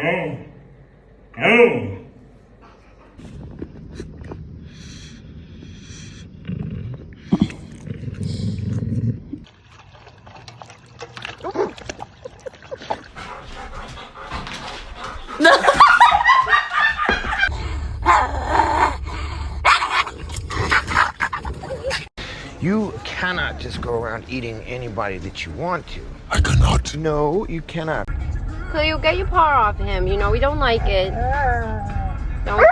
You cannot just go around eating anybody that you want to. I cannot. No, you cannot. Cleo, get your paw off him. You know we don't like it. Don't.